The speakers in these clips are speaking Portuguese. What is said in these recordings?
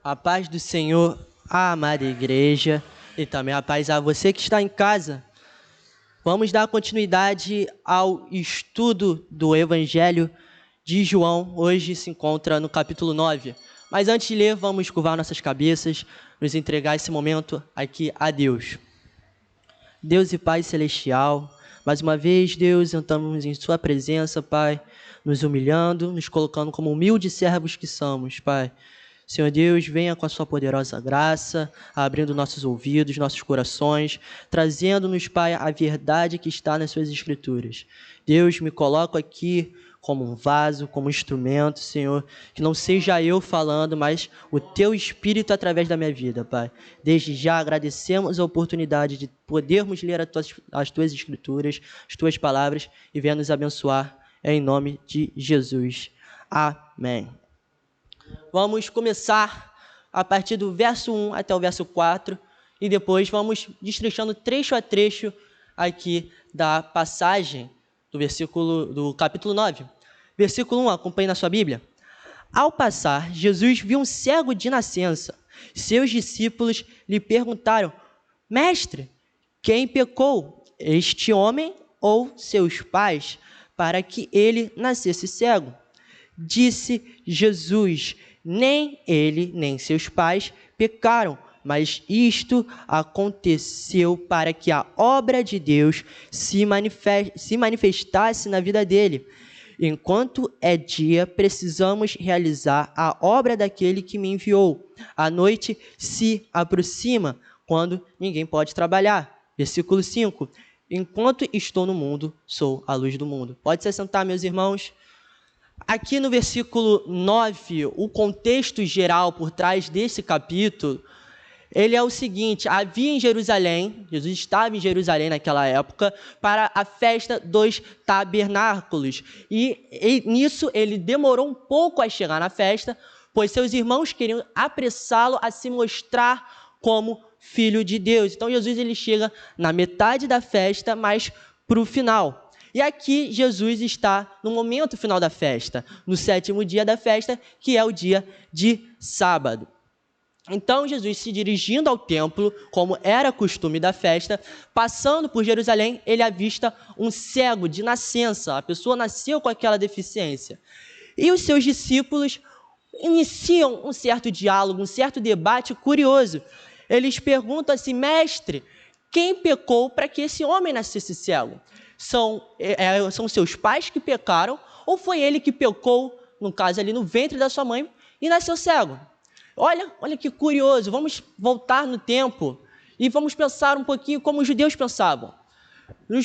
A paz do Senhor, a amada igreja, e também a paz a você que está em casa. Vamos dar continuidade ao estudo do Evangelho de João. Hoje se encontra no capítulo 9. Mas antes de ler, vamos curvar nossas cabeças, nos entregar esse momento aqui a Deus. Deus e Pai Celestial, mais uma vez, Deus, entramos em Sua presença, Pai, nos humilhando, nos colocando como humildes servos que somos, Pai. Senhor Deus, venha com a sua poderosa graça, abrindo nossos ouvidos, nossos corações, trazendo-nos, Pai, a verdade que está nas suas escrituras. Deus, me coloco aqui como um vaso, como um instrumento, Senhor, que não seja eu falando, mas o Teu Espírito através da minha vida, Pai. Desde já agradecemos a oportunidade de podermos ler as Tuas escrituras, as Tuas palavras, e venha nos abençoar, em nome de Jesus. Amém. Vamos começar a partir do verso 1 até o verso 4 e depois vamos destrinchando trecho a trecho aqui da passagem do capítulo 9. Versículo 1, acompanhe na sua Bíblia. Ao passar, Jesus viu um cego de nascença. Seus discípulos lhe perguntaram: Mestre, quem pecou, este homem ou seus pais, para que ele nascesse cego? Disse Jesus: nem ele, nem seus pais pecaram, mas isto aconteceu para que a obra de Deus se manifestasse na vida dele. Enquanto é dia, precisamos realizar a obra daquele que me enviou. A noite se aproxima, quando ninguém pode trabalhar. Versículo 5. Enquanto estou no mundo, sou a luz do mundo. Pode se assentar, meus irmãos. Aqui no versículo 9, o contexto geral por trás desse capítulo, ele é o seguinte: havia em Jerusalém, Jesus estava em Jerusalém naquela época, para a festa dos tabernáculos. E nisso ele demorou um pouco a chegar na festa, pois seus irmãos queriam apressá-lo a se mostrar como filho de Deus. Então Jesus ele chega na metade da festa, mas para o final. E aqui Jesus está no momento final da festa, no 7º dia da festa, que é o dia de sábado. Então Jesus, se dirigindo ao templo, como era costume da festa, passando por Jerusalém, ele avista um cego de nascença. A pessoa nasceu com aquela deficiência. E os seus discípulos iniciam um certo diálogo, um certo debate curioso. Eles perguntam assim: Mestre, quem pecou para que esse homem nascesse cego? São seus pais que pecaram, ou foi ele que pecou, no caso ali no ventre da sua mãe, e nasceu cego? Olha que curioso, vamos voltar no tempo e vamos pensar um pouquinho como os judeus pensavam. Para o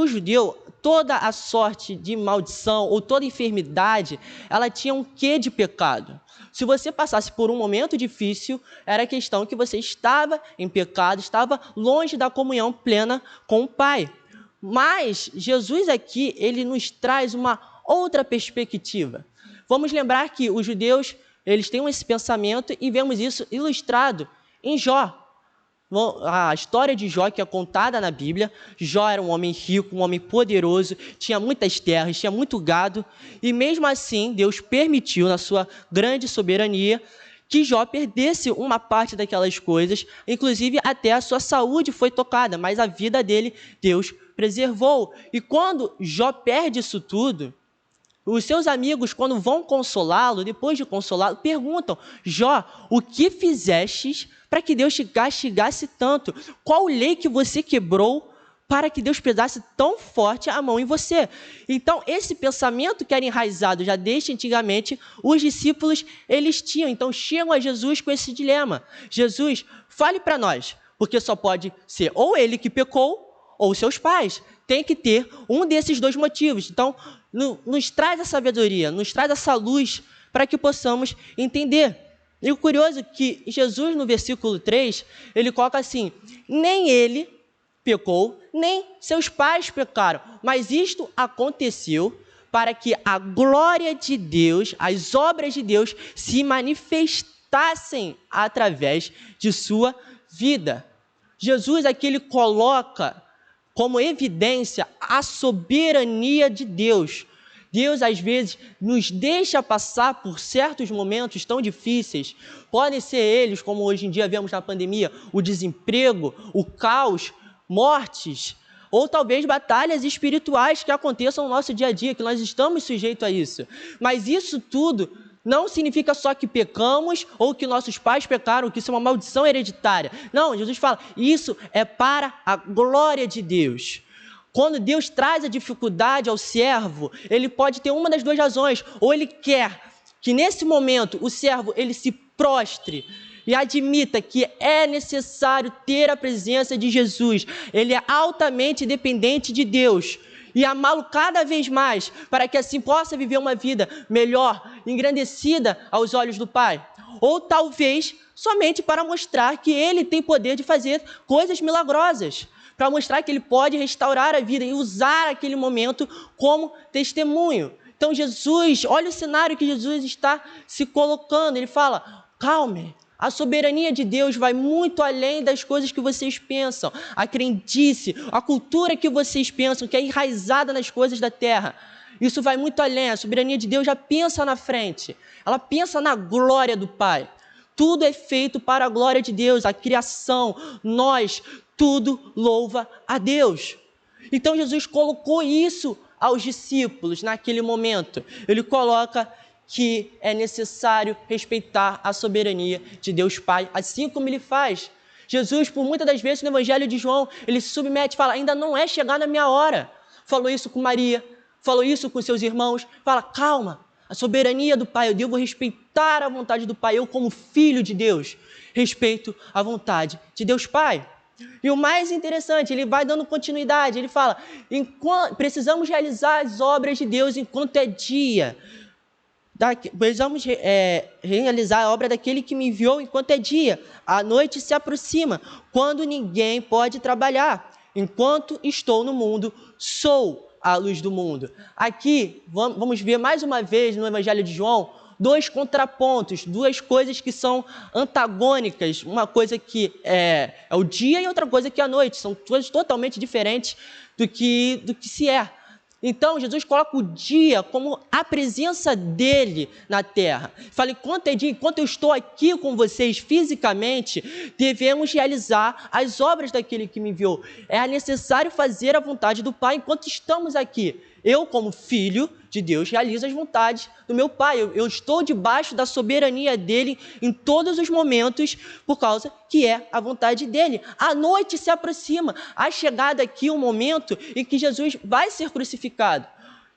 judeu, toda a sorte de maldição ou toda enfermidade, ela tinha um quê de pecado. Se você passasse por um momento difícil, era questão que você estava em pecado, estava longe da comunhão plena com o Pai. Mas Jesus aqui, ele nos traz uma outra perspectiva. Vamos lembrar que os judeus, eles têm esse pensamento e vemos isso ilustrado em Jó. A história de Jó, que é contada na Bíblia. Jó era um homem rico, um homem poderoso, tinha muitas terras, tinha muito gado, e mesmo assim Deus permitiu, na sua grande soberania, que Jó perdesse uma parte daquelas coisas, inclusive até a sua saúde foi tocada, mas a vida dele Deus preservou. E quando Jó perde isso tudo, os seus amigos, quando vão consolá-lo, depois de consolá-lo, perguntam: Jó, o que fizestes para que Deus te castigasse tanto? Qual lei que você quebrou para que Deus pesasse tão forte a mão em você? Então, esse pensamento que era enraizado já desde antigamente, os discípulos, eles tinham. Então, chegam a Jesus com esse dilema: Jesus, fale para nós, porque só pode ser ou ele que pecou, ou seus pais. Tem que ter um desses dois motivos. Então, nos traz a sabedoria, nos traz essa luz para que possamos entender. E o curioso é que Jesus, no versículo 3, ele coloca assim: nem ele pecou, nem seus pais pecaram, mas isto aconteceu para que a glória de Deus, as obras de Deus, se manifestassem através de sua vida. Jesus aqui ele coloca como evidência a soberania de Deus. Deus, às vezes, nos deixa passar por certos momentos tão difíceis. Podem ser eles, como hoje em dia vemos na pandemia, o desemprego, o caos, mortes, ou talvez batalhas espirituais que aconteçam no nosso dia a dia, que nós estamos sujeitos a isso. Mas isso tudo não significa só que pecamos ou que nossos pais pecaram, que isso é uma maldição hereditária. Não, Jesus fala, isso é para a glória de Deus. Quando Deus traz a dificuldade ao servo, ele pode ter uma das duas razões. Ou ele quer que nesse momento o servo ele se prostre e admita que é necessário ter a presença de Jesus. Ele é altamente dependente de Deus e amá-lo cada vez mais, para que assim possa viver uma vida melhor, engrandecida aos olhos do Pai. Ou talvez somente para mostrar que ele tem poder de fazer coisas milagrosas, para mostrar que ele pode restaurar a vida e usar aquele momento como testemunho. Então Jesus, olha o cenário que Jesus está se colocando, ele fala, calme, a soberania de Deus vai muito além das coisas que vocês pensam, a crendice, a cultura que vocês pensam, que é enraizada nas coisas da terra. Isso vai muito além, a soberania de Deus já pensa na frente, ela pensa na glória do Pai. Tudo é feito para a glória de Deus, a criação, nós, tudo louva a Deus. Então Jesus colocou isso aos discípulos naquele momento. Ele coloca que é necessário respeitar a soberania de Deus Pai, assim como ele faz. Jesus, por muitas das vezes no Evangelho de João, ele se submete e fala, ainda não é chegada a minha hora. Falou isso com Maria, falou isso com seus irmãos, fala, calma, a soberania do Pai, eu devo respeitar a vontade do Pai, eu como filho de Deus, respeito a vontade de Deus Pai. E o mais interessante, ele vai dando continuidade, ele fala, precisamos realizar as obras de Deus enquanto é dia, precisamos realizar a obra daquele que me enviou enquanto é dia, a noite se aproxima, quando ninguém pode trabalhar, enquanto estou no mundo, sou a luz do mundo. Aqui, vamos ver mais uma vez no Evangelho de João, dois contrapontos, duas coisas que são antagônicas, uma coisa que é o dia e outra coisa que é a noite, são coisas totalmente diferentes do que se é. Então, Jesus coloca o dia como a presença dele na terra. Fala, enquanto é dia, enquanto eu estou aqui com vocês fisicamente, devemos realizar as obras daquele que me enviou. É necessário fazer a vontade do Pai enquanto estamos aqui. Eu, como filho de Deus, realizo as vontades do meu Pai. Eu estou debaixo da soberania dele em todos os momentos, por causa que é a vontade dele. A noite se aproxima. Há chegado aqui um momento em que Jesus vai ser crucificado.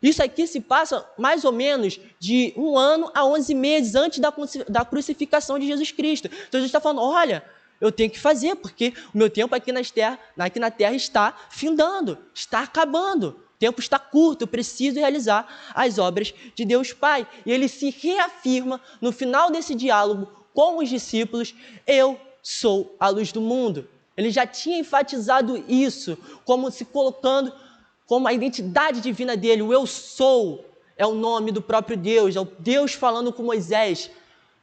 Isso aqui se passa mais ou menos de 1 ano a 11 meses antes da crucificação de Jesus Cristo. Então Jesus está falando, olha, eu tenho que fazer, porque o meu tempo aqui na terra está findando, está acabando. O tempo está curto, eu preciso realizar as obras de Deus Pai. E ele se reafirma no final desse diálogo com os discípulos, eu sou a luz do mundo. Ele já tinha enfatizado isso, como se colocando como a identidade divina dele, o eu sou, é o nome do próprio Deus, é o Deus falando com Moisés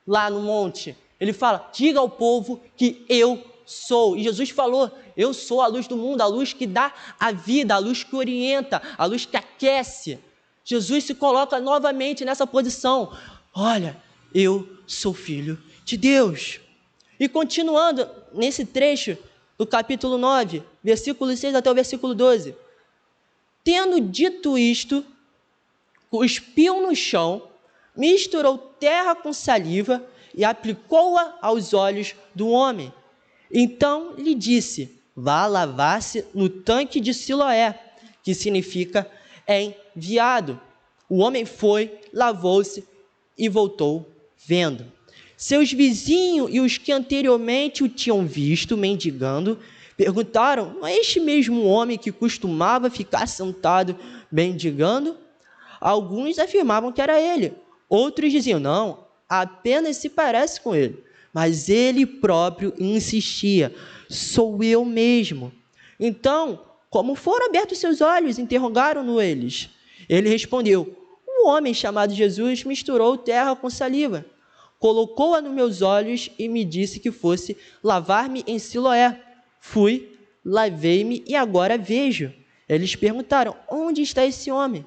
lá no monte. Ele fala, diga ao povo que eu sou. E Jesus falou, eu sou a luz do mundo, a luz que dá a vida, a luz que orienta, a luz que aquece. Jesus se coloca novamente nessa posição. Olha, eu sou filho de Deus. E continuando nesse trecho do capítulo 9, versículo 6 até o versículo 12. Tendo dito isto, cuspiu no chão, misturou terra com saliva e aplicou-a aos olhos do homem. Então lhe disse, vá lavar-se no tanque de Siloé, que significa enviado. O homem foi, lavou-se e voltou vendo. Seus vizinhos e os que anteriormente o tinham visto mendigando, perguntaram, não é este mesmo homem que costumava ficar sentado mendigando? Alguns afirmavam que era ele. Outros diziam, não, apenas se parece com ele. Mas ele próprio insistia, sou eu mesmo. Então, como foram abertos seus olhos? Interrogaram-no eles. Ele respondeu, um homem chamado Jesus misturou terra com saliva, colocou-a nos meus olhos e me disse que fosse lavar-me em Siloé. Fui, lavei-me e agora vejo. Eles perguntaram, onde está esse homem?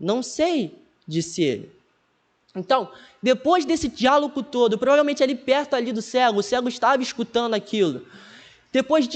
Não sei, disse ele. Então, depois desse diálogo todo, provavelmente ali perto ali do cego, o cego estava escutando aquilo. Depois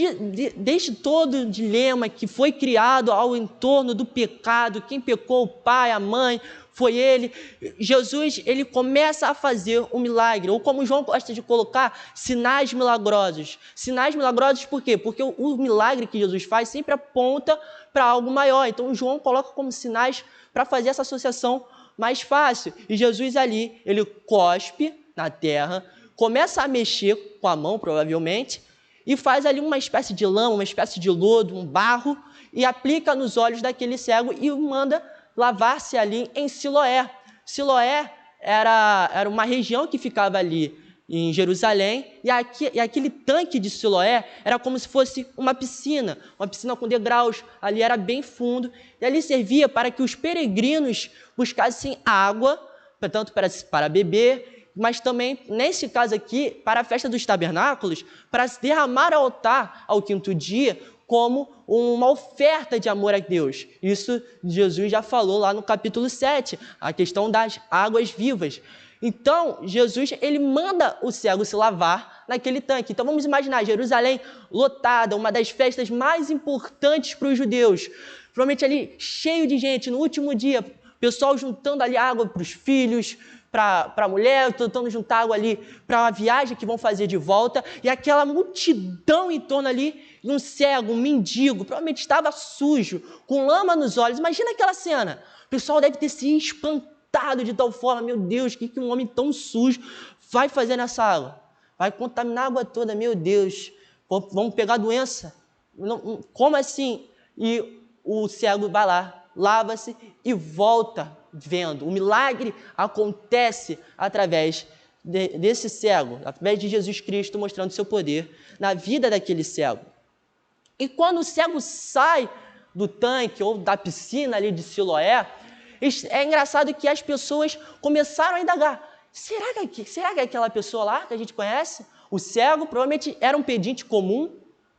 deste todo dilema que foi criado ao entorno do pecado, quem pecou, o pai, a mãe, foi ele. Jesus, ele começa a fazer um milagre, ou como João gosta de colocar, sinais milagrosos. Sinais milagrosos por quê? Porque o milagre que Jesus faz sempre aponta para algo maior. Então, João coloca como sinais para fazer essa associação mais fácil. E Jesus ali, ele cospe na terra, começa a mexer com a mão, provavelmente, e faz ali uma espécie de lama, uma espécie de lodo, um barro, e aplica nos olhos daquele cego e o manda lavar-se ali em Siloé. Siloé era uma região que ficava ali em Jerusalém, e aquele tanque de Siloé era como se fosse uma piscina com degraus, ali era bem fundo, e ali servia para que os peregrinos buscassem água, tanto para beber, mas também, nesse caso aqui, para a festa dos tabernáculos, para se derramar ao altar ao quinto dia, como uma oferta de amor a Deus. Isso Jesus já falou lá no capítulo 7, a questão das águas vivas. Então, Jesus, ele manda o cego se lavar naquele tanque. Então, vamos imaginar, Jerusalém lotada, uma das festas mais importantes para os judeus. Provavelmente ali, cheio de gente, no último dia, pessoal juntando ali água para os filhos, para a mulher, tentando juntar água ali para a viagem que vão fazer de volta, e aquela multidão em torno ali, e um cego, um mendigo, provavelmente estava sujo, com lama nos olhos. Imagina aquela cena. O pessoal deve ter se espantado de tal forma, meu Deus, o que um homem tão sujo vai fazer nessa água? Vai contaminar a água toda, meu Deus, vamos pegar doença? Como assim? E o cego vai lá, lava-se e volta vendo. O milagre acontece através desse cego, através de Jesus Cristo mostrando seu poder na vida daquele cego. E quando o cego sai do tanque ou da piscina ali de Siloé, é engraçado que as pessoas começaram a indagar. Será que é aquela pessoa lá que a gente conhece? O cego provavelmente era um pedinte comum,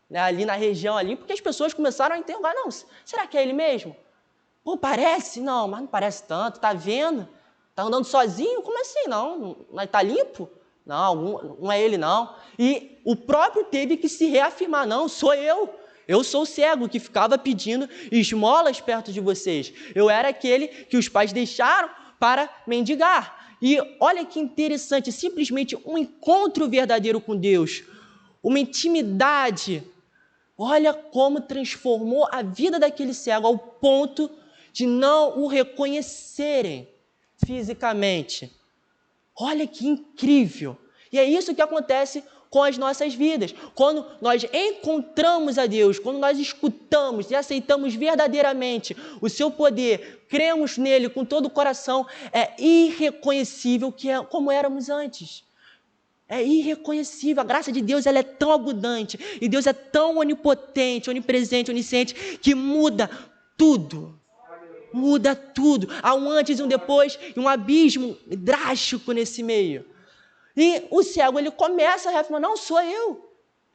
né, ali na região ali, porque as pessoas começaram a interrogar. Não, será que é ele mesmo? Pô, parece? Não, mas não parece tanto. Tá vendo? Tá andando sozinho? Como assim? Não tá limpo? Não, não é ele não. E o próprio teve que se reafirmar. Não, sou eu. Eu sou o cego que ficava pedindo esmolas perto de vocês. Eu era aquele que os pais deixaram para mendigar. E olha que interessante, simplesmente um encontro verdadeiro com Deus, uma intimidade. Olha como transformou a vida daquele cego ao ponto de não o reconhecerem fisicamente. Olha que incrível! E é isso que acontece com as nossas vidas. Quando nós encontramos a Deus, quando nós escutamos e aceitamos verdadeiramente o seu poder, cremos nele com todo o coração, é irreconhecível como éramos antes. É irreconhecível. A graça de Deus, ela é tão abundante e Deus é tão onipotente, onipresente, onisciente, que muda tudo. Muda tudo. Há um antes e um depois e um abismo drástico nesse meio. E o cego, ele começa a reafirmar, não, sou eu.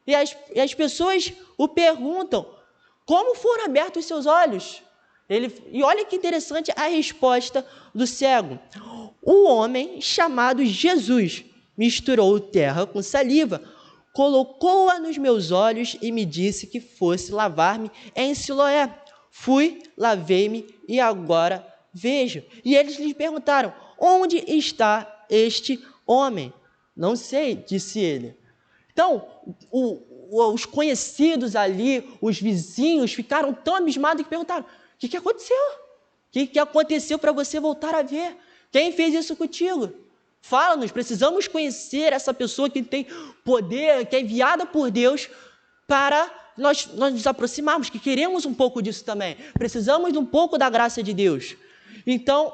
E as pessoas o perguntam, como foram abertos os seus olhos? E olha que interessante a resposta do cego. Um homem chamado Jesus misturou terra com saliva, colocou-a nos meus olhos e me disse que fosse lavar-me em Siloé. Fui, lavei-me e agora vejo. E eles lhe perguntaram, onde está este homem? Não sei, disse ele. Então, os conhecidos ali, os vizinhos, ficaram tão abismados que perguntaram, o que aconteceu? O que aconteceu para você voltar a ver? Quem fez isso contigo? Fala-nos, precisamos conhecer essa pessoa que tem poder, que é enviada por Deus para nós nos aproximarmos, que queremos um pouco disso também. Precisamos de um pouco da graça de Deus. Então,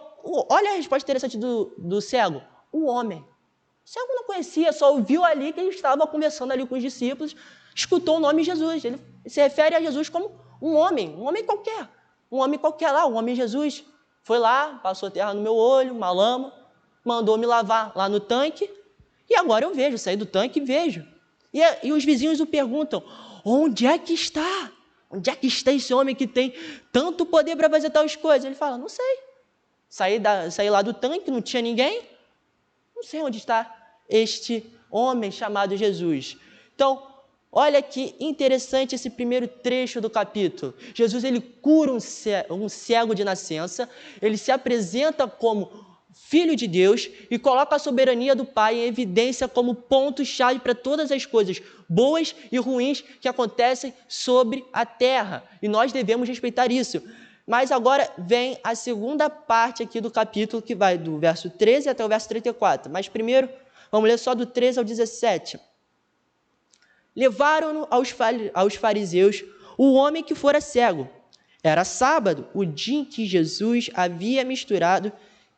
olha a resposta interessante do cego. Um homem. O cego não conhecia, só ouviu ali que ele estava conversando ali com os discípulos, escutou o nome de Jesus. Ele se refere a Jesus como um homem qualquer. Um homem qualquer lá, um homem Jesus. Foi lá, passou terra no meu olho, uma lama, mandou me lavar lá no tanque, e agora eu vejo, saí do tanque e vejo. E os vizinhos o perguntam, onde é que está? Onde é que está esse homem que tem tanto poder para fazer tais coisas? Ele fala, não sei. Saí lá do tanque, não tinha ninguém. Não sei onde está este homem chamado Jesus. Então, olha que interessante esse primeiro trecho do capítulo. Jesus, ele cura um cego de nascença, ele se apresenta como Filho de Deus e coloca a soberania do Pai em evidência como ponto-chave para todas as coisas boas e ruins que acontecem sobre a terra. E nós devemos respeitar isso. Mas agora vem a segunda parte aqui do capítulo, que vai do verso 13 até o verso 34. Mas primeiro, vamos ler só do 13 ao 17. Levaram-no aos fariseus o homem que fora cego. Era sábado, o dia em que Jesus havia misturado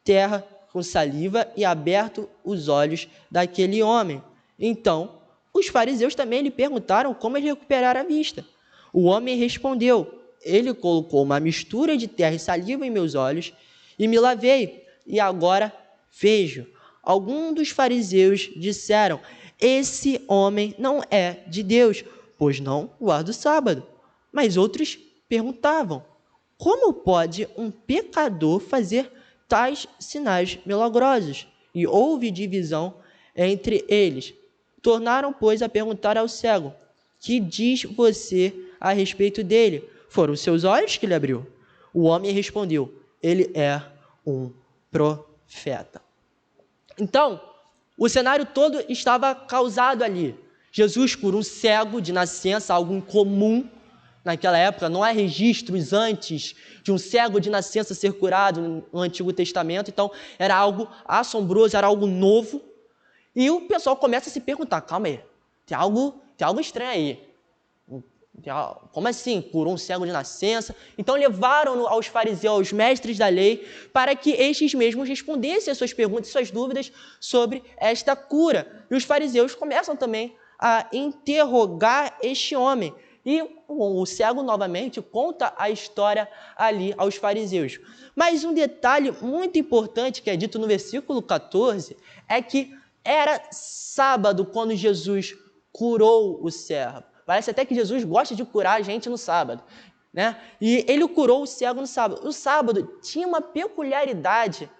terra com saliva e aberto os olhos daquele homem. Então, os fariseus também lhe perguntaram como ele recuperara a vista. O homem respondeu: ele colocou uma mistura de terra e saliva em meus olhos e me lavei, e agora vejo. Alguns dos fariseus disseram: esse homem não é de Deus, pois não guarda o sábado. Mas outros perguntavam: como pode um pecador fazer tais sinais milagrosos? E houve divisão entre eles. Tornaram, pois, a perguntar ao cego: que diz você a respeito dele? Foram os seus olhos que ele abriu. O homem respondeu: ele é um profeta. Então, o cenário todo estava causado ali. Jesus cura um cego de nascença, algo incomum naquela época. Não há registros antes de um cego de nascença ser curado no Antigo Testamento. Então, era algo assombroso, era algo novo. E o pessoal começa a se perguntar: calma aí, tem algo estranho aí. Como assim? Curou um cego de nascença? Então levaram-no aos fariseus, aos mestres da lei, para que estes mesmos respondessem as suas perguntas, suas dúvidas sobre esta cura. E os fariseus começam também a interrogar este homem. E o cego novamente conta a história ali aos fariseus. Mas um detalhe muito importante que é dito no versículo 14 é que era sábado quando Jesus curou o cego. Parece até que Jesus gosta de curar a gente no sábado, né? E ele curou o cego no sábado. O sábado tinha uma peculiaridade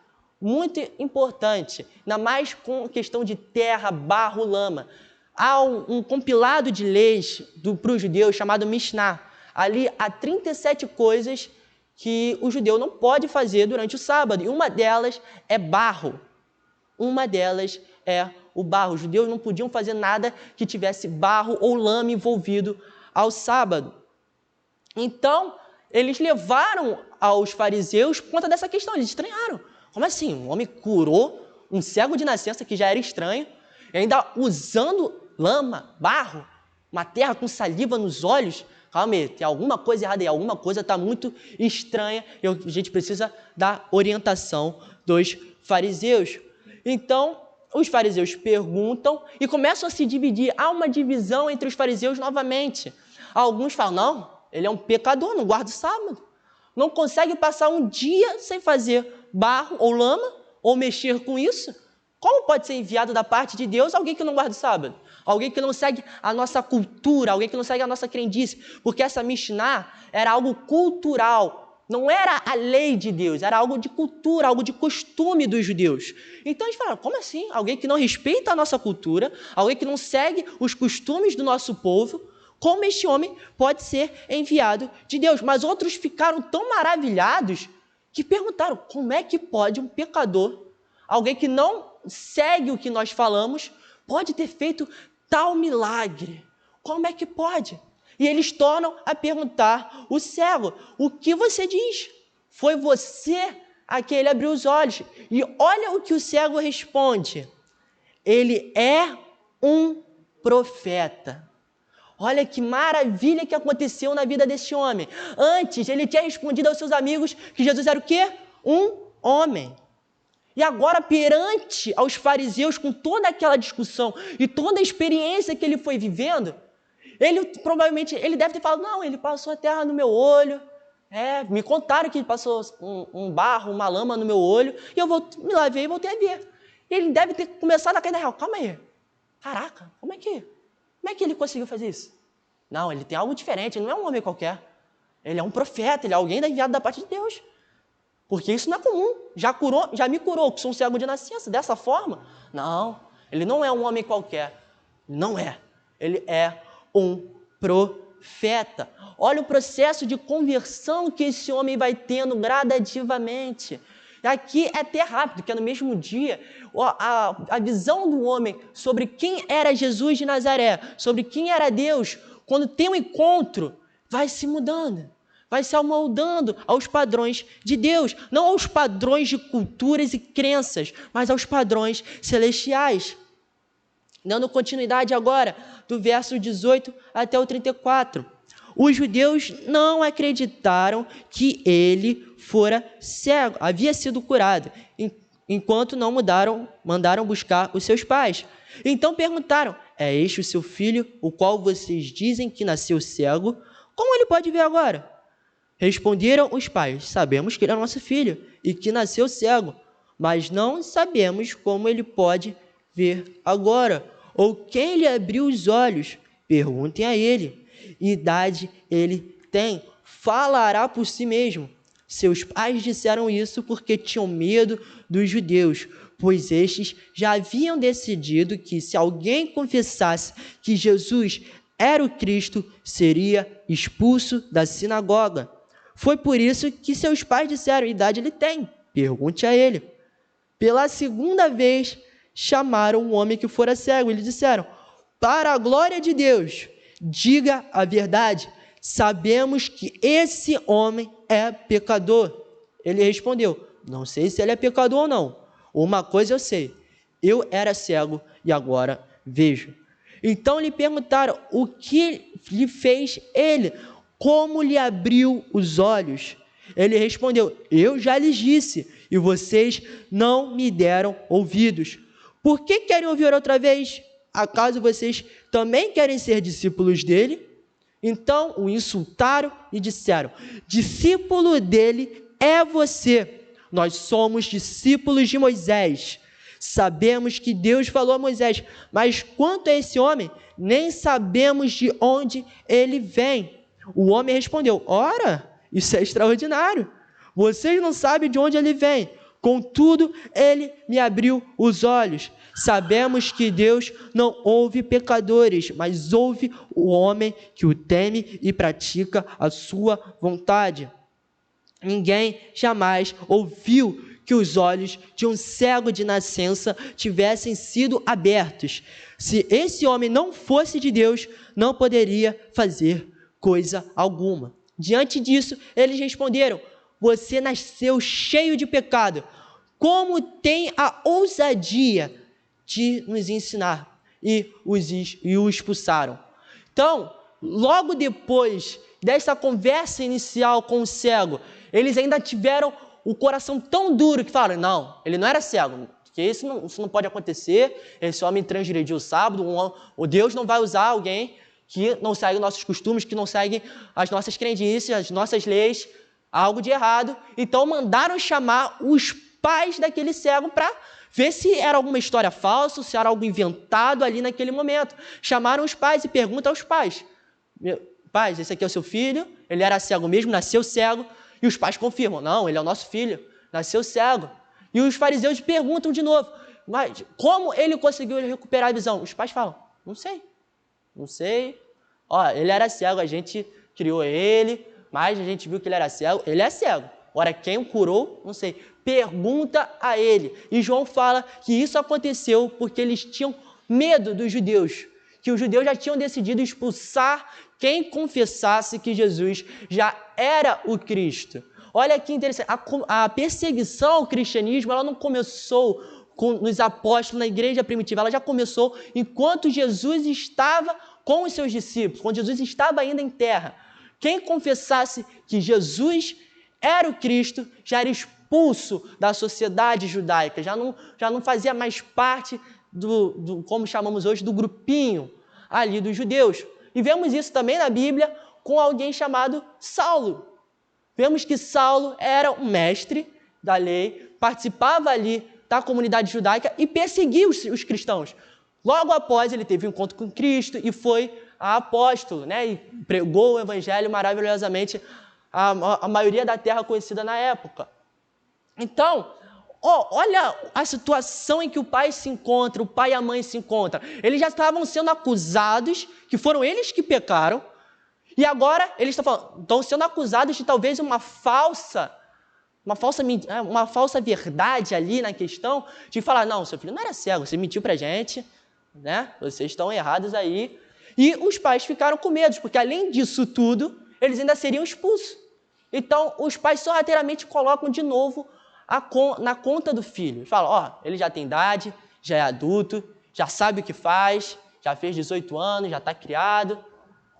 muito importante, ainda mais com questão de terra, barro, lama. Há um compilado de leis para os judeus chamado Mishnah. Ali há 37 coisas que o judeu não pode fazer durante o sábado, e uma delas é barro. Uma delas é o barro. Os judeus não podiam fazer nada que tivesse barro ou lama envolvido ao sábado. Então, eles levaram aos fariseus por conta dessa questão. Eles estranharam. Como assim? Um homem curou um cego de nascença que já era estranho, e ainda usando lama, barro, uma terra com saliva nos olhos. Calma aí, tem alguma coisa errada aí, alguma coisa está muito estranha e a gente precisa da orientação dos fariseus. Então, os fariseus perguntam e começam a se dividir. Há uma divisão entre os fariseus novamente. Alguns falam: não, ele é um pecador, não guarda o sábado. Não consegue passar um dia sem fazer barro ou lama ou mexer com isso. Como pode ser enviado da parte de Deus alguém que não guarda o sábado? Alguém que não segue a nossa cultura, alguém que não segue a nossa crendice. Porque essa Mishnah era algo cultural. Não era a lei de Deus, era algo de cultura, algo de costume dos judeus. Então eles falaram: como assim? Alguém que não respeita a nossa cultura, alguém que não segue os costumes do nosso povo, como este homem pode ser enviado de Deus? Mas outros ficaram tão maravilhados que perguntaram: como é que pode um pecador, alguém que não segue o que nós falamos, pode ter feito tal milagre? Como é que pode? E eles tornam a perguntar o cego: o que você diz? Foi você a que ele abriu os olhos. E olha o que o cego responde: ele é um profeta. Olha que maravilha que aconteceu na vida desse homem. Antes, ele tinha respondido aos seus amigos que Jesus era o quê? Um homem. E agora, perante aos fariseus, com toda aquela discussão e toda a experiência que ele foi vivendo, ele provavelmente, ele deve ter falado: não, ele passou a terra no meu olho, me contaram que ele passou um barro, uma lama no meu olho, e eu me lavei e voltei a ver. E ele deve ter começado a cair na real: calma aí, caraca, como é que ele conseguiu fazer isso? Não, ele tem algo diferente, ele não é um homem qualquer, ele é um profeta, ele é alguém enviado da parte de Deus. Porque isso não é comum. Já curou, já me curou, que sou um cego de nascença, dessa forma? Não, ele não é um homem qualquer. Não é. Ele é um profeta. Olha o processo de conversão que esse homem vai tendo gradativamente. Aqui é até rápido, que é no mesmo dia, a visão do homem sobre quem era Jesus de Nazaré, sobre quem era Deus, quando tem um encontro, vai se mudando, vai se amoldando aos padrões de Deus, não aos padrões de culturas e crenças, mas aos padrões celestiais. Dando continuidade agora, do verso 18 até o 34. Os judeus não acreditaram que ele fora cego, havia sido curado, enquanto não mandaram buscar os seus pais. Então perguntaram: é este o seu filho, o qual vocês dizem que nasceu cego? Como ele pode ver agora? Responderam os pais: sabemos que ele é nosso filho e que nasceu cego, mas não sabemos como ele pode ver agora, ou quem lhe abriu os olhos. Perguntem a ele. Idade ele tem, falará por si mesmo. Seus pais disseram isso porque tinham medo dos judeus, pois estes já haviam decidido que se alguém confessasse que Jesus era o Cristo, seria expulso da sinagoga. Foi por isso que seus pais disseram: idade ele tem, pergunte a ele. Pela segunda vez, chamaram um homem que fora cego e lhe disseram: para a glória de Deus, diga a verdade, sabemos que esse homem é pecador. Ele respondeu: não sei se ele é pecador ou não. Uma coisa eu sei, eu era cego e agora vejo. Então lhe perguntaram o que lhe fez ele, como lhe abriu os olhos. Ele respondeu: eu já lhes disse, e vocês não me deram ouvidos. Por que querem ouvir outra vez? Acaso vocês também querem ser discípulos dele? Então o insultaram e disseram: discípulo dele é você. Nós somos discípulos de Moisés. Sabemos que Deus falou a Moisés, mas quanto a esse homem, nem sabemos de onde ele vem. O homem respondeu: ora, isso é extraordinário. Vocês não sabem de onde ele vem. Contudo, ele me abriu os olhos. Sabemos que Deus não ouve pecadores, mas ouve o homem que o teme e pratica a sua vontade. Ninguém jamais ouviu que os olhos de um cego de nascença tivessem sido abertos. Se esse homem não fosse de Deus, não poderia fazer coisa alguma. Diante disso, eles responderam: você nasceu cheio de pecado. Como tem a ousadia de nos ensinar? E o expulsaram. Então, logo depois dessa conversa inicial com o cego, eles ainda tiveram o coração tão duro que falaram: não, ele não era cego, porque isso não pode acontecer, esse homem transgrediu o sábado, o Deus não vai usar alguém que não segue nossos costumes, que não segue as nossas crendices, as nossas leis, algo de errado. Então mandaram chamar os pais daquele cego para ver se era alguma história falsa, se era algo inventado ali naquele momento. Chamaram os pais e perguntam aos pais: pais, esse aqui é o seu filho, ele era cego mesmo, nasceu cego. E os pais confirmam: não, ele é o nosso filho, nasceu cego. E os fariseus perguntam de novo: mas como ele conseguiu recuperar a visão? Os pais falam: não sei. Ó, ele era cego, a gente criou ele, mas a gente viu que ele era cego. Ele é cego. Ora, quem o curou? Não sei. Pergunta a ele. E João fala que isso aconteceu porque eles tinham medo dos judeus, que os judeus já tinham decidido expulsar quem confessasse que Jesus já era o Cristo. Olha que interessante, a perseguição ao cristianismo, ela não começou nos apóstolos, na igreja primitiva, ela já começou enquanto Jesus estava com os seus discípulos, quando Jesus estava ainda em terra. Quem confessasse que Jesus era o Cristo já era expulso da sociedade judaica, já não fazia mais parte como chamamos hoje, do grupinho ali dos judeus. E vemos isso também na Bíblia com alguém chamado Saulo. Vemos que Saulo era um mestre da lei, participava ali da comunidade judaica e perseguia os cristãos. Logo após, ele teve um encontro com Cristo e foi apóstolo, né? E pregou o evangelho maravilhosamente à maioria da terra conhecida na época. Então, olha a situação em que o pai se encontra, o pai e a mãe se encontram. Eles já estavam sendo acusados, que foram eles que pecaram, e agora eles estão sendo acusados de talvez uma falsa verdade ali na questão, de falar, não, seu filho não era cego, você mentiu pra gente, né? Vocês estão errados aí. E os pais ficaram com medo, porque além disso tudo, eles ainda seriam expulsos. Então, os pais sorrateiramente colocam de novo na conta do filho. Falam, ele já tem idade, já é adulto, já sabe o que faz, já fez 18 anos, já está criado,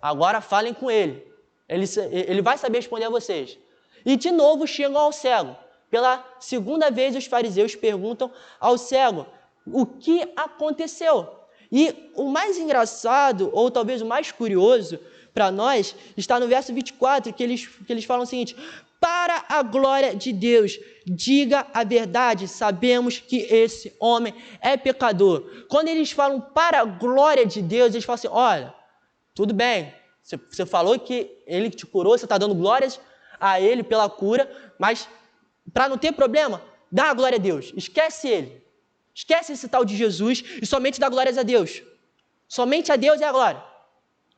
agora falem com ele. Ele vai saber responder a vocês. E de novo chegam ao cego. Pela segunda vez os fariseus perguntam ao cego o que aconteceu. E o mais engraçado, ou talvez o mais curioso para nós, está no verso 24, que eles falam o seguinte: para a glória de Deus, diga a verdade, sabemos que esse homem é pecador. Quando eles falam para a glória de Deus, eles falam assim, olha, tudo bem, você falou que ele te curou, você está dando glórias a ele pela cura, mas para não ter problema, dá a glória a Deus, esquece ele. Esquece esse tal de Jesus e somente dá glórias a Deus. Somente a Deus é a glória.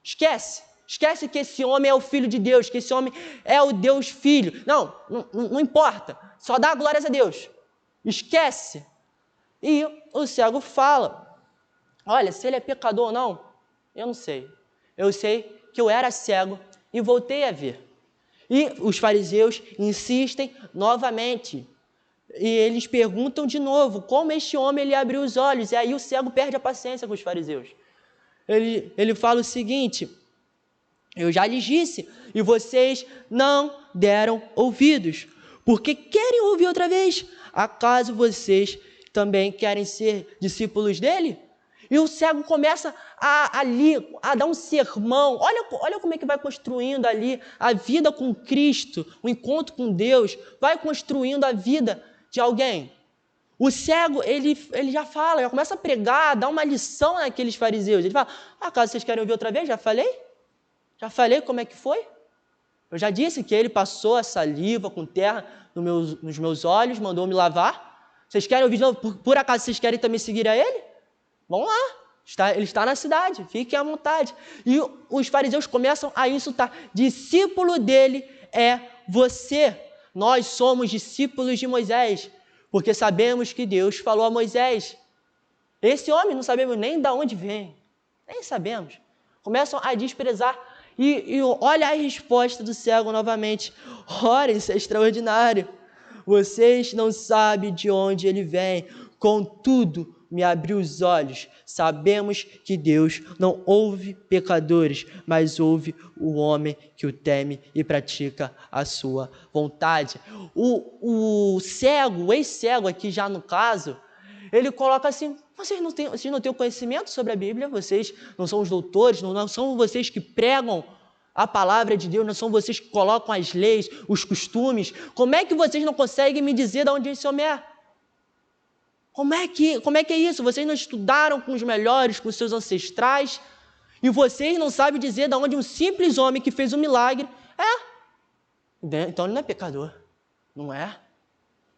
Esquece. Esquece que esse homem é o Filho de Deus, que esse homem é o Deus Filho. Não importa. Só dá glórias a Deus. Esquece. E o cego fala, olha, se ele é pecador ou não, eu não sei. Eu sei que eu era cego e voltei a ver. E os fariseus insistem novamente. E eles perguntam de novo, como este homem ele abriu os olhos? E aí o cego perde a paciência com os fariseus. Ele fala o seguinte, eu já lhes disse, e vocês não deram ouvidos, porque querem ouvir outra vez. Acaso vocês também querem ser discípulos dele? E o cego começa a dar um sermão. Olha como é que vai construindo ali a vida com Cristo, o encontro com Deus, vai construindo a vida de alguém. O cego, ele já fala, já começa a pregar, a dar uma lição naqueles fariseus. Ele fala, acaso vocês querem ouvir outra vez? Já falei? Já falei como é que foi? Eu já disse que ele passou a saliva com terra nos meus olhos, mandou me lavar. Vocês querem ouvir de novo? Por acaso vocês querem também seguir a ele? Vamos lá. Ele está na cidade, fiquem à vontade. E os fariseus começam a insultar. Discípulo dele é você. Nós somos discípulos de Moisés, porque sabemos que Deus falou a Moisés. Esse homem não sabemos nem de onde vem, nem sabemos. Começam a desprezar. E olha a resposta do cego novamente. Ora, isso é extraordinário. Vocês não sabem de onde ele vem, contudo, me abriu os olhos. Sabemos que Deus não ouve pecadores, mas ouve o homem que o teme e pratica a sua vontade. O cego, o ex-cego aqui já no caso, ele coloca assim, vocês não têm conhecimento sobre a Bíblia, vocês não são os doutores, não são vocês que pregam a palavra de Deus, não são vocês que colocam as leis, os costumes. Como é que vocês não conseguem me dizer de onde esse homem é? Como é que é isso? Vocês não estudaram com os melhores, com os seus ancestrais, e vocês não sabem dizer de onde um simples homem que fez um milagre é? Então ele não é pecador, não é?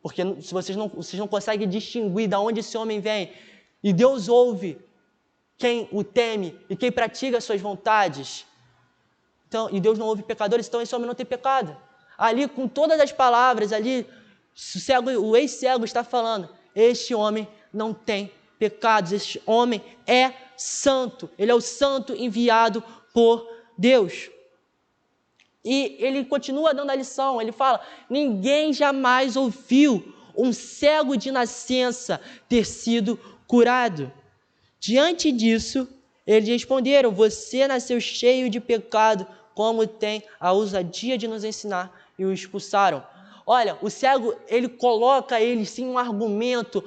Porque se vocês não conseguem distinguir de onde esse homem vem, e Deus ouve quem o teme e quem pratica as suas vontades, então, e Deus não ouve pecadores, então esse homem não tem pecado. Ali, com todas as palavras, ali, o ex-cego está falando, este homem não tem pecados, este homem é santo, ele é o santo enviado por Deus. E ele continua dando a lição, ele fala, ninguém jamais ouviu um cego de nascença ter sido curado. Diante disso, eles responderam, você nasceu cheio de pecado, como tem a ousadia de nos ensinar, e o expulsaram. Olha, o cego, ele coloca ele sem um argumento,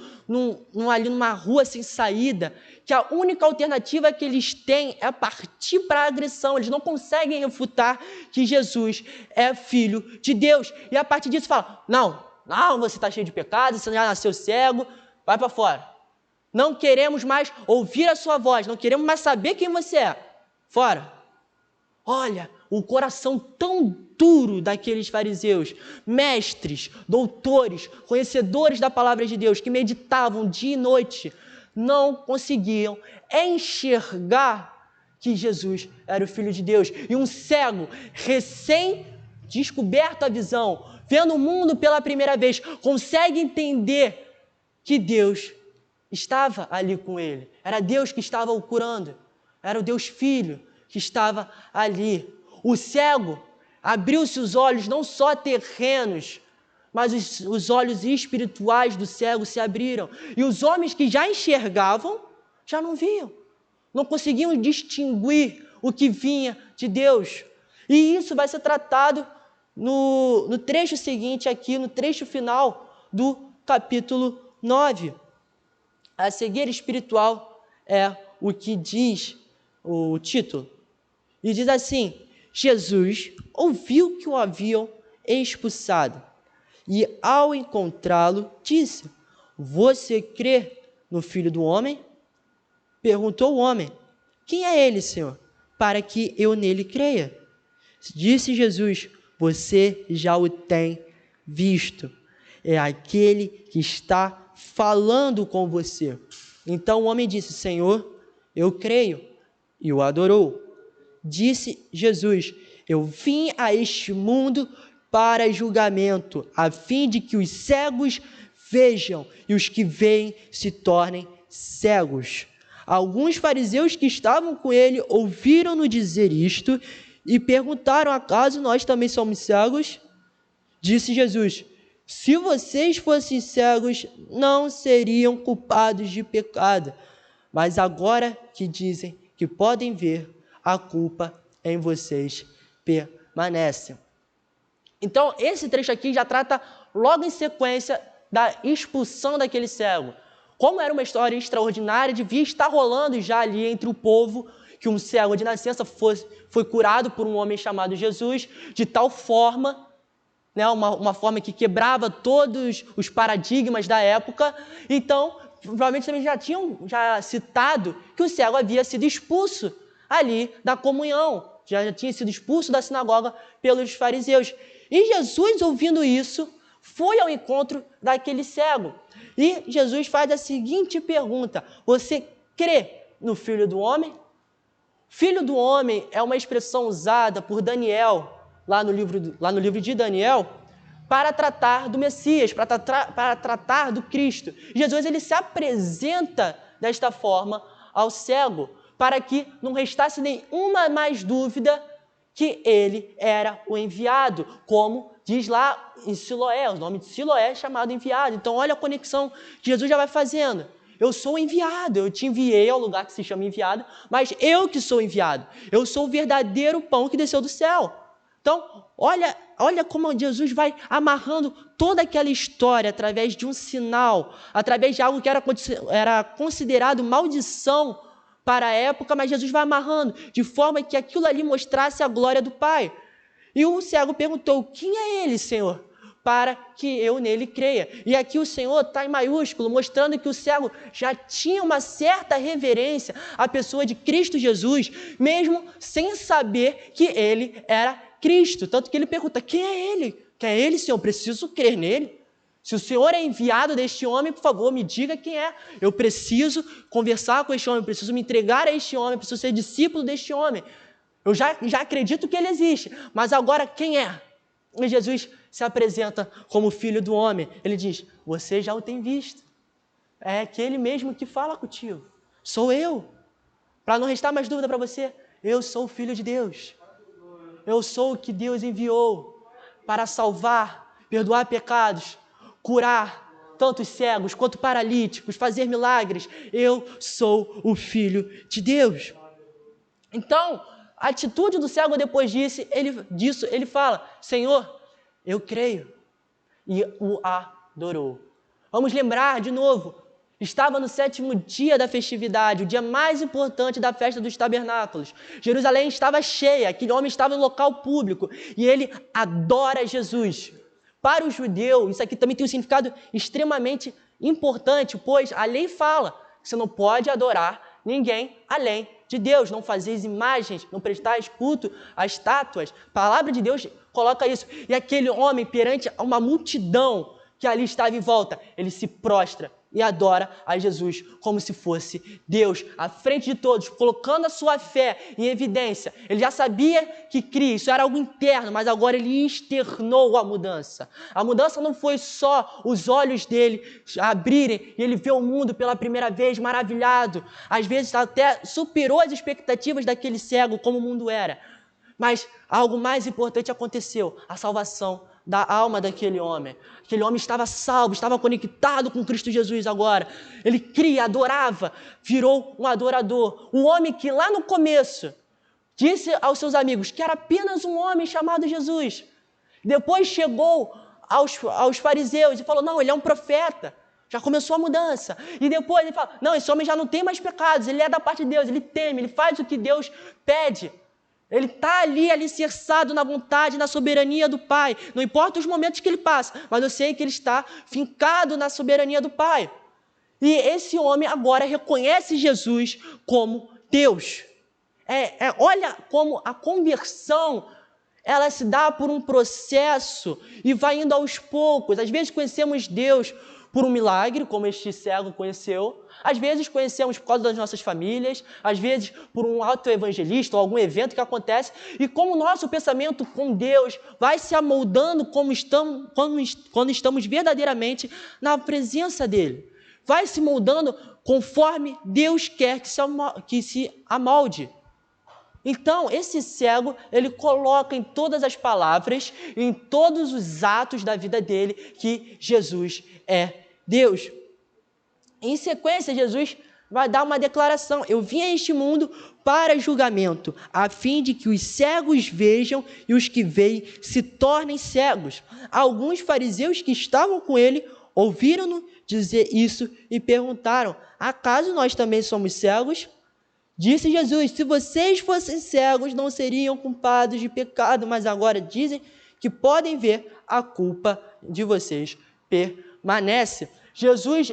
ali numa rua sem saída, que a única alternativa que eles têm é partir para a agressão. Eles não conseguem refutar que Jesus é filho de Deus. E a partir disso fala, não, você está cheio de pecado, você já nasceu cego, vai para fora. Não queremos mais ouvir a sua voz, não queremos mais saber quem você é. Fora. Olha, o coração tão duro daqueles fariseus, mestres, doutores, conhecedores da palavra de Deus, que meditavam dia e noite, não conseguiam enxergar que Jesus era o Filho de Deus. E um cego, recém-descoberto a visão, vendo o mundo pela primeira vez, consegue entender que Deus estava ali com ele. Era Deus que estava o curando. Era o Deus Filho que estava ali. O cego abriu-se os olhos, não só terrenos, mas os olhos espirituais do cego se abriram. E os homens que já enxergavam, já não viam. Não conseguiam distinguir o que vinha de Deus. E isso vai ser tratado no trecho seguinte aqui, no trecho final do capítulo 9. A cegueira espiritual é o que diz o título. E diz assim: Jesus ouviu que o haviam expulsado e, ao encontrá-lo, disse: você crê no Filho do Homem? Perguntou o homem: quem é ele, Senhor, para que eu nele creia? Disse Jesus: você já o tem visto. É aquele que está falando com você. Então o homem disse: Senhor, eu creio. E o adorou. Disse Jesus: eu vim a este mundo para julgamento, a fim de que os cegos vejam e os que veem se tornem cegos. Alguns fariseus que estavam com ele ouviram-no dizer isto e perguntaram: acaso nós também somos cegos? Disse Jesus: se vocês fossem cegos, não seriam culpados de pecado. Mas agora que dizem que podem ver, a culpa em vocês permanece. Então, esse trecho aqui já trata logo em sequência da expulsão daquele cego. Como era uma história extraordinária, devia estar rolando já ali entre o povo que um cego de nascença foi curado por um homem chamado Jesus, de tal forma, né, uma forma que quebrava todos os paradigmas da época. Então, provavelmente também já tinham citado que o cego havia sido expulso ali da comunhão, já tinha sido expulso da sinagoga pelos fariseus. E Jesus, ouvindo isso, foi ao encontro daquele cego. E Jesus faz a seguinte pergunta: você crê no Filho do Homem? Filho do Homem é uma expressão usada por Daniel, lá no livro de Daniel, para tratar do Messias, para tratar do Cristo. Jesus ele se apresenta desta forma ao cego, para que não restasse nenhuma mais dúvida que ele era o enviado, como diz lá em Siloé, o nome de Siloé é chamado enviado. Então olha a conexão que Jesus já vai fazendo. Eu sou o enviado, eu te enviei ao lugar que se chama enviado, mas eu que sou enviado. Eu sou o verdadeiro pão que desceu do céu. Então, olha como Jesus vai amarrando toda aquela história através de um sinal, através de algo que era considerado maldição para a época, mas Jesus vai amarrando, de forma que aquilo ali mostrasse a glória do Pai. E o cego perguntou: quem é ele, Senhor, para que eu nele creia? E aqui o Senhor está em maiúsculo, mostrando que o cego já tinha uma certa reverência à pessoa de Cristo Jesus, mesmo sem saber que ele era Cristo. Tanto que ele pergunta: quem é ele? Quem é ele, Senhor? Eu preciso crer nele. Se o Senhor é enviado deste homem, por favor, me diga quem é. Eu preciso conversar com este homem, eu preciso me entregar a este homem, eu preciso ser discípulo deste homem. Eu já acredito que ele existe, mas agora quem é? E Jesus se apresenta como Filho do Homem. Ele diz: você já o tem visto. É aquele mesmo que fala contigo. Sou eu. Para não restar mais dúvida para você, eu sou o Filho de Deus. Eu sou o que Deus enviou para salvar, perdoar pecados, curar tanto os cegos quanto paralíticos, fazer milagres. Eu sou o Filho de Deus. Então, a atitude do cego depois disso, ele fala: Senhor, eu creio. E o adorou. Vamos lembrar de novo, estava no 7º dia da festividade, o dia mais importante da festa dos tabernáculos. Jerusalém estava cheia, aquele homem estava em local público e ele adora Jesus. Para o judeu, isso aqui também tem um significado extremamente importante, pois a lei fala que você não pode adorar ninguém além de Deus, não fazeis imagens, não prestais culto a estátuas. A palavra de Deus coloca isso. E aquele homem, perante uma multidão que ali estava em volta, ele se prostra e adora a Jesus como se fosse Deus, à frente de todos, colocando a sua fé em evidência. Ele já sabia que cria, isso era algo interno, mas agora ele externou a mudança. A mudança não foi só os olhos dele abrirem e ele ver o mundo pela primeira vez maravilhado. Às vezes até superou as expectativas daquele cego, como o mundo era. Mas algo mais importante aconteceu, a salvação da alma daquele homem. Aquele homem estava salvo, estava conectado com Cristo Jesus agora. Ele cria, adorava, virou um adorador. Um homem que lá no começo disse aos seus amigos que era apenas um homem chamado Jesus. Depois chegou aos fariseus e falou, não, ele é um profeta. Já começou a mudança. E depois ele fala, não, esse homem já não tem mais pecados, ele é da parte de Deus, ele teme, ele faz o que Deus pede. Ele está ali alicerçado na vontade, na soberania do Pai. Não importa os momentos que ele passa, mas eu sei que ele está fincado na soberania do Pai. E esse homem agora reconhece Jesus como Deus. Olha como a conversão, ela se dá por um processo e vai indo aos poucos. Às vezes conhecemos Deus por um milagre, como este cego conheceu. Às vezes conhecemos por causa das nossas famílias, às vezes por um ato evangelista ou algum evento que acontece. E como o nosso pensamento com Deus vai se amoldando quando estamos verdadeiramente na presença dEle. Vai se moldando conforme Deus quer que se amolde. Então, esse cego, ele coloca em todas as palavras, em todos os atos da vida dele, que Jesus é Deus. Em sequência, Jesus vai dar uma declaração. Eu vim a este mundo para julgamento, a fim de que os cegos vejam e os que veem se tornem cegos. Alguns fariseus que estavam com ele ouviram-no dizer isso e perguntaram, acaso nós também somos cegos? Disse Jesus, se vocês fossem cegos, não seriam culpados de pecado, mas agora dizem que podem ver, a culpa de vocês permanece. Jesus,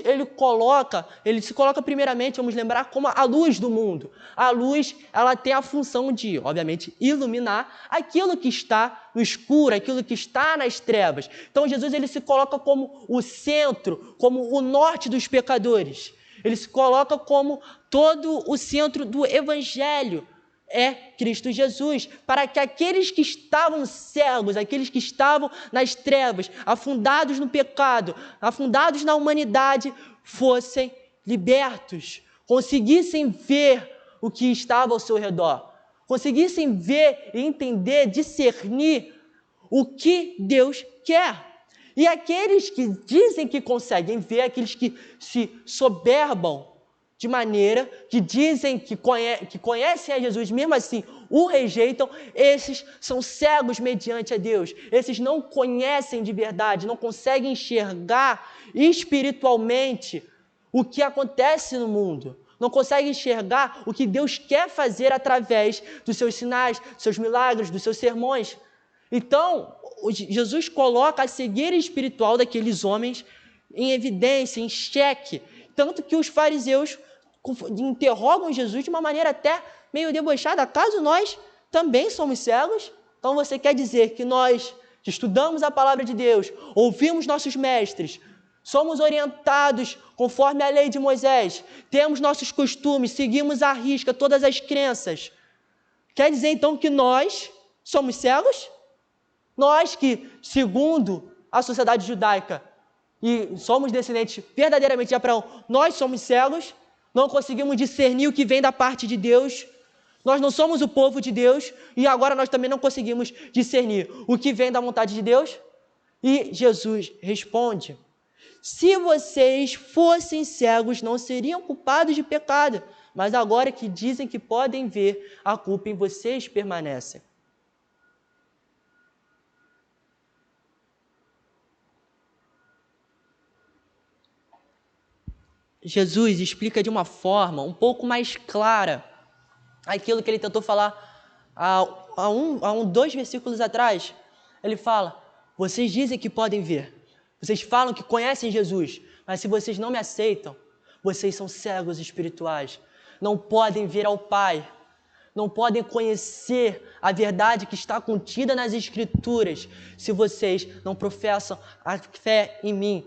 ele se coloca primeiramente, vamos lembrar, como a luz do mundo. A luz, ela tem a função de, obviamente, iluminar aquilo que está no escuro, aquilo que está nas trevas. Então, Jesus, ele se coloca como o centro, como o norte dos pecadores. Ele se coloca como todo o centro do Evangelho. É Cristo Jesus, para que aqueles que estavam cegos, aqueles que estavam nas trevas, afundados no pecado, afundados na humanidade, fossem libertos, conseguissem ver o que estava ao seu redor, conseguissem ver e entender, discernir o que Deus quer. E aqueles que dizem que conseguem ver, aqueles que se soberbam, de maneira que dizem que conhecem a Jesus, mesmo assim o rejeitam, esses são cegos mediante a Deus. Esses não conhecem de verdade, não conseguem enxergar espiritualmente o que acontece no mundo. Não conseguem enxergar o que Deus quer fazer através dos seus sinais, dos seus milagres, dos seus sermões. Então, Jesus coloca a cegueira espiritual daqueles homens em evidência, em xeque. Tanto que os fariseus interrogam Jesus de uma maneira até meio debochada. Acaso nós também somos cegos? Então você quer dizer que nós que estudamos a palavra de Deus, ouvimos nossos mestres, somos orientados conforme a lei de Moisés, temos nossos costumes, seguimos à risca todas as crenças. Quer dizer então que nós somos cegos? Nós que, segundo a sociedade judaica, e somos descendentes verdadeiramente de Abraão, nós somos cegos, não conseguimos discernir o que vem da parte de Deus, nós não somos o povo de Deus, e agora nós também não conseguimos discernir o que vem da vontade de Deus? E Jesus responde, se vocês fossem cegos, não seriam culpados de pecado, mas agora que dizem que podem ver, a culpa em vocês permanece. Jesus explica de uma forma um pouco mais clara aquilo que ele tentou falar dois versículos atrás. Ele fala, vocês dizem que podem ver, vocês falam que conhecem Jesus, mas se vocês não me aceitam, vocês são cegos espirituais. não podem vir ao Pai, não podem conhecer a verdade que está contida nas Escrituras, se vocês não professam a fé em mim.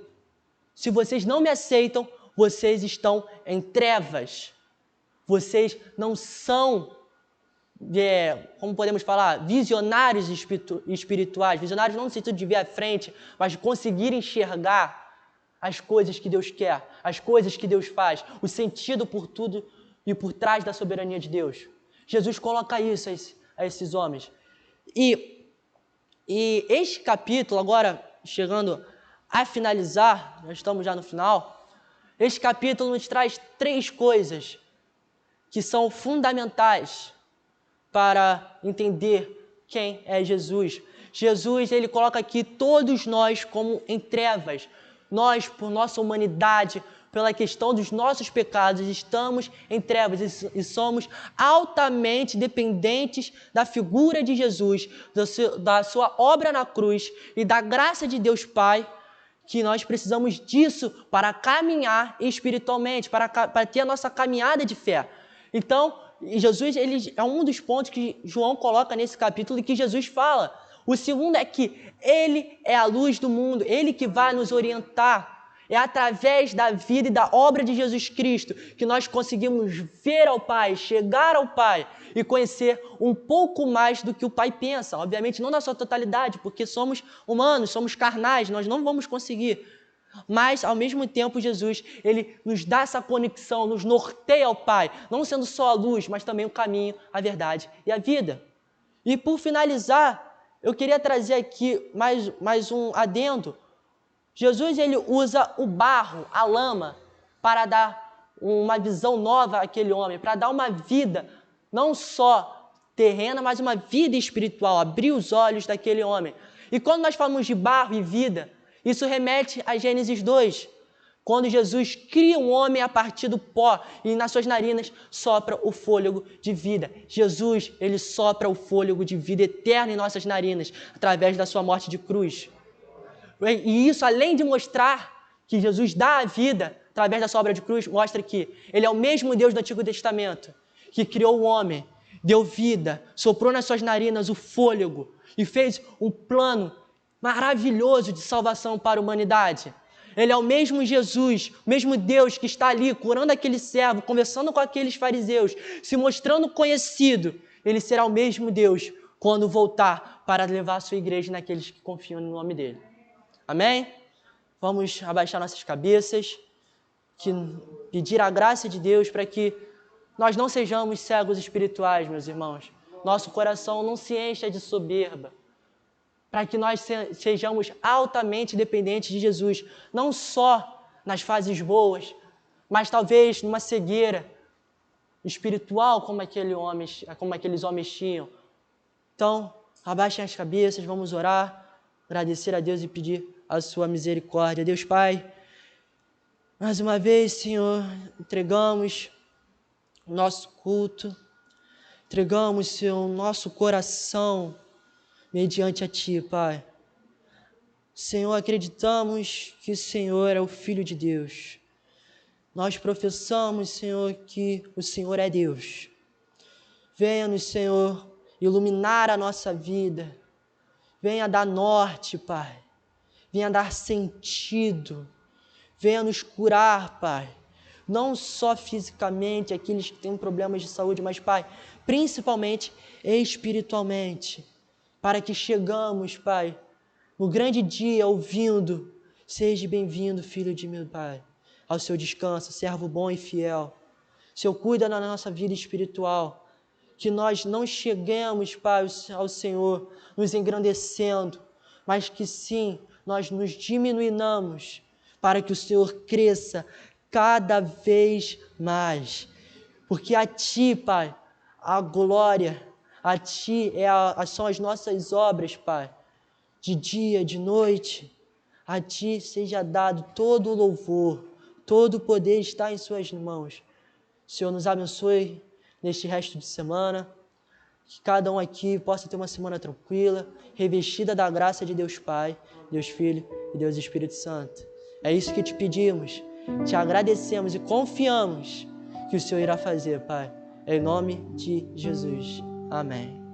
Se vocês não me aceitam, vocês estão em trevas. Vocês não são, como podemos falar, visionários espirituais. Visionários não no sentido de ver à frente, mas de conseguir enxergar as coisas que Deus quer, as coisas que Deus faz, o sentido por tudo e por trás da soberania de Deus. Jesus coloca isso a esses homens. E este capítulo, agora chegando a finalizar, nós estamos já no final, este capítulo nos traz 3 coisas que são fundamentais para entender quem é Jesus. Jesus, ele coloca aqui todos nós como em trevas. Nós, por nossa humanidade, pela questão dos nossos pecados, estamos em trevas e somos altamente dependentes da figura de Jesus, da sua obra na cruz e da graça de Deus Pai, que nós precisamos disso para caminhar espiritualmente, para ter a nossa caminhada de fé. Então, Jesus, ele é um dos pontos que João coloca nesse capítulo e que Jesus fala. O segundo é que ele é a luz do mundo, ele que vai nos orientar. É através da vida e da obra de Jesus Cristo que nós conseguimos ver ao Pai, chegar ao Pai e conhecer um pouco mais do que o Pai pensa. Obviamente não na sua totalidade, porque somos humanos, somos carnais, nós não vamos conseguir. Mas, ao mesmo tempo, Jesus, ele nos dá essa conexão, nos norteia ao Pai, não sendo só a luz, mas também o caminho, a verdade e a vida. E, por finalizar, eu queria trazer aqui mais um adendo. Jesus, ele usa o barro, a lama, para dar uma visão nova àquele homem, para dar uma vida, não só terrena, mas uma vida espiritual, abrir os olhos daquele homem. E quando nós falamos de barro e vida, isso remete a Gênesis 2, quando Jesus cria um homem a partir do pó e nas suas narinas sopra o fôlego de vida. Jesus, ele sopra o fôlego de vida eterna em nossas narinas, através da sua morte de cruz. E isso, além de mostrar que Jesus dá a vida através da sua obra de cruz, mostra que ele é o mesmo Deus do Antigo Testamento, que criou o homem, deu vida, soprou nas suas narinas o fôlego e fez um plano maravilhoso de salvação para a humanidade. Ele é o mesmo Jesus, o mesmo Deus que está ali curando aquele servo, conversando com aqueles fariseus, se mostrando conhecido. Ele será o mesmo Deus quando voltar para levar a sua igreja naqueles que confiam no nome dele. Amém? Vamos abaixar nossas cabeças, pedir a graça de Deus para que nós não sejamos cegos espirituais, meus irmãos. Nosso coração não se encha de soberba, para que nós sejamos altamente dependentes de Jesus, não só nas fases boas, mas talvez numa cegueira espiritual como aqueles homens tinham. Então, abaixem as cabeças, vamos orar, agradecer a Deus e pedir a sua misericórdia. Deus Pai, mais uma vez, Senhor, entregamos o nosso culto, entregamos, Senhor, o nosso coração mediante a Ti, Pai. Senhor, acreditamos que o Senhor é o Filho de Deus. Nós professamos, Senhor, que o Senhor é Deus. Venha-nos, Senhor, iluminar a nossa vida. Venha dar norte, Pai. Venha dar sentido. Venha nos curar, Pai. Não só fisicamente, aqueles que têm problemas de saúde, mas, Pai, principalmente espiritualmente. Para que chegamos, Pai, no grande dia ouvindo, seja bem-vindo, filho de meu Pai, ao seu descanso, servo bom e fiel. Senhor, cuida da nossa vida espiritual, que nós não cheguemos, Pai, ao Senhor nos engrandecendo, mas que sim, nós nos diminuamos para que o Senhor cresça cada vez mais. Porque a Ti, Pai, a glória, a Ti são as nossas obras, Pai, de dia, de noite. A Ti seja dado todo o louvor, todo o poder está em Suas mãos. Senhor, nos abençoe neste resto de semana, que cada um aqui possa ter uma semana tranquila, revestida da graça de Deus Pai, Deus Filho e Deus Espírito Santo. É isso que te pedimos, te agradecemos e confiamos que o Senhor irá fazer, Pai. Em nome de Jesus. Amém.